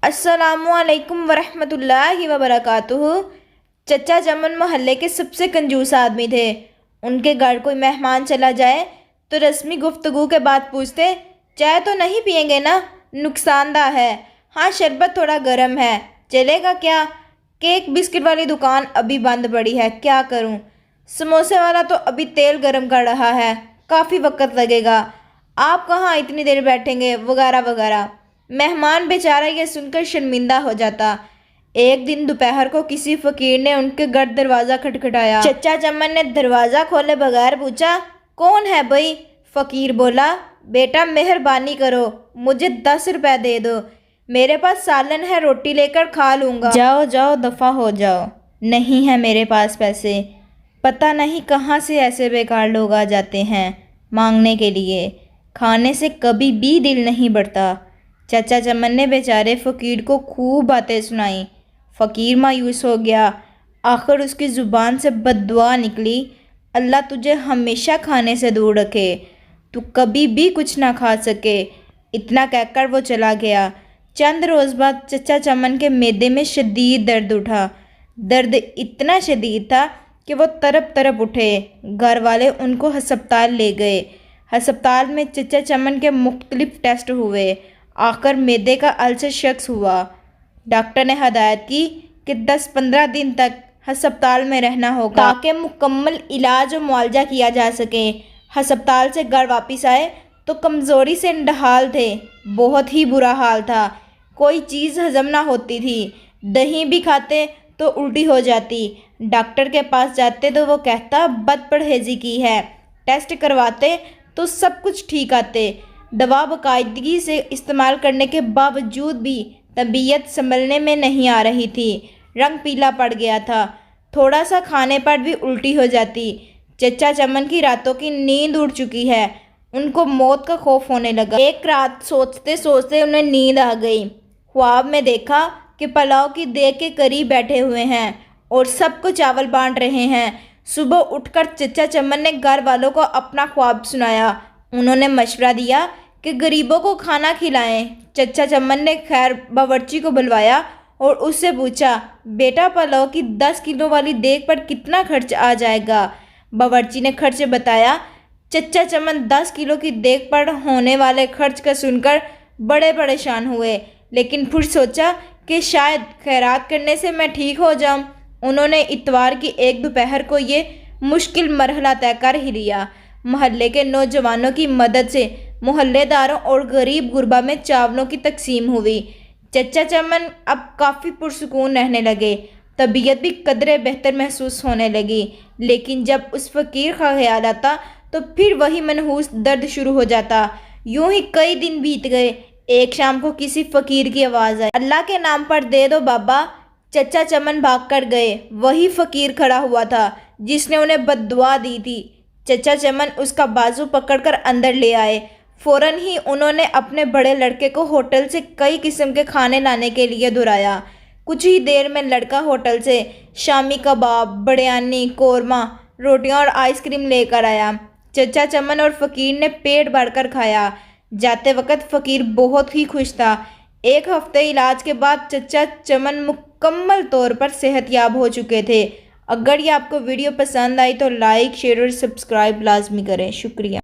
السلام علیکم ورحمۃ اللہ وبرکاتہ۔ چچا چمن محلے کے سب سے کنجوس آدمی تھے۔ ان کے گھر کوئی مہمان چلا جائے تو رسمی گفتگو کے بعد پوچھتے، چائے تو نہیں پئیں گے نا؟ نقصان دہ ہے۔ ہاں شربت تھوڑا گرم ہے، چلے گا کیا؟ کیک بسکٹ والی دکان ابھی بند پڑی ہے، کیا کروں؟ سموسے والا تو ابھی تیل گرم کر رہا ہے، کافی وقت لگے گا، آپ کہاں اتنی دیر بیٹھیں گے، وغیرہ وغیرہ۔ مہمان بیچارہ یہ سن کر شرمندہ ہو جاتا۔ ایک دن دوپہر کو کسی فقیر نے ان کے گھر دروازہ کھٹکھٹایا۔ چچا چمن نے دروازہ کھولے بغیر پوچھا، کون ہے بھائی؟ فقیر بولا، بیٹا مہربانی کرو، مجھے 10 روپے دے دو، میرے پاس سالن ہے، روٹی لے کر کھا لوں گا۔ جاؤ جاؤ دفع ہو جاؤ، نہیں ہے میرے پاس پیسے۔ پتہ نہیں کہاں سے ایسے بیکار لوگ آ جاتے ہیں مانگنے کے لیے، کھانے سے کبھی بھی دل نہیں بڑھتا۔ چچا چمن نے بیچارے فقیر کو خوب باتیں سنائیں۔ فقیر مایوس ہو گیا۔ آخر اس کی زبان سے بد دعا نکلی، اللہ تجھے ہمیشہ کھانے سے دور رکھے، تو کبھی بھی کچھ نہ کھا سکے۔ اتنا کہہ کر وہ چلا گیا۔ چند روز بعد چچا چمن کے معدے میں شدید درد اٹھا۔ درد اتنا شدید تھا کہ وہ تڑپ تڑپ اٹھے۔ گھر والے ان کو ہسپتال لے گئے۔ ہسپتال میں چچا چمن کے مختلف ٹیسٹ ہوئے۔ آخر معدے کا السر شخص ہوا۔ ڈاکٹر نے ہدایت کی کہ 10-15 دن تک ہسپتال میں رہنا ہوگا تاکہ مکمل علاج و معالجہ کیا جا سکے۔ ہسپتال سے گھر واپس آئے تو کمزوری سے نڈھال تھے، بہت ہی برا حال تھا، کوئی چیز ہضم نہ ہوتی تھی، دہی بھی کھاتے تو الٹی ہو جاتی۔ ڈاکٹر کے پاس جاتے تو وہ کہتا بد پرہیزی کی ہے، ٹیسٹ کرواتے تو سب کچھ ٹھیک آتے، دوا باقاعدگی سے استعمال کرنے کے باوجود بھی طبیعت سنبھلنے میں نہیں آ رہی تھی، رنگ پیلا پڑ گیا تھا، تھوڑا سا کھانے پر بھی الٹی ہو جاتی۔ چچا چمن کی راتوں کی نیند اڑ چکی ہے، ان کو موت کا خوف ہونے لگا۔ ایک رات سوچتے سوچتے انہیں نیند آ گئی۔ خواب میں دیکھا کہ پلاؤ کی دیگ کے قریب بیٹھے ہوئے ہیں اور سب کو چاول بانٹ رہے ہیں۔ صبح اٹھ کر چچا چمن نے گھر والوں کو اپنا خواب سنایا۔ انہوں نے مشورہ دیا کہ غریبوں کو کھانا کھلائیں۔ چچا چمن نے خیر باورچی کو بلوایا اور اس سے پوچھا، بیٹا پلاؤ کی 10 کلو والی دیگ پر کتنا خرچ آ جائے گا؟ باورچی نے خرچ بتایا۔ چچا چمن 10 کلو کی دیگ پر ہونے والے خرچ کا سن کر بڑے پریشان ہوئے، لیکن پھر سوچا کہ شاید خیرات کرنے سے میں ٹھیک ہو جاؤں۔ انہوں نے اتوار کی ایک دوپہر کو یہ مشکل مرحلہ طے کر ہی لیا۔ محلے کے نوجوانوں کی مدد سے محلے داروں اور غریب غربا میں چاولوں کی تقسیم ہوئی۔ چچا چمن اب کافی پرسکون رہنے لگے، طبیعت بھی قدرے بہتر محسوس ہونے لگی، لیکن جب اس فقیر کا خیال آتا تو پھر وہی منحوس درد شروع ہو جاتا۔ یوں ہی کئی دن بیت گئے۔ ایک شام کو کسی فقیر کی آواز آئی، اللہ کے نام پر دے دو بابا۔ چچا چمن بھاگ کر گئے۔ وہی فقیر کھڑا ہوا تھا جس نے انہیں بد دعا دی تھی۔ چچا چمن اس کا بازو پکڑ کر اندر لے آئے۔ فوراً ہی انہوں نے اپنے بڑے لڑکے کو ہوٹل سے کئی قسم کے کھانے لانے کے لیے دہرایا۔ کچھ ہی دیر میں لڑکا ہوٹل سے شامی کباب، بریانی، قورمہ، روٹیاں اور آئس کریم لے کر آیا۔ چچا چمن اور فقیر نے پیٹ بھر کر کھایا۔ جاتے وقت فقیر بہت ہی خوش تھا۔ ایک ہفتے علاج کے بعد چچا چمن مکمل طور پر صحت یاب ہو چکے تھے۔ اگر یہ آپ کو ویڈیو پسند آئی تو لائک، شیئر اور سبسکرائب لازمی کریں۔ شکریہ۔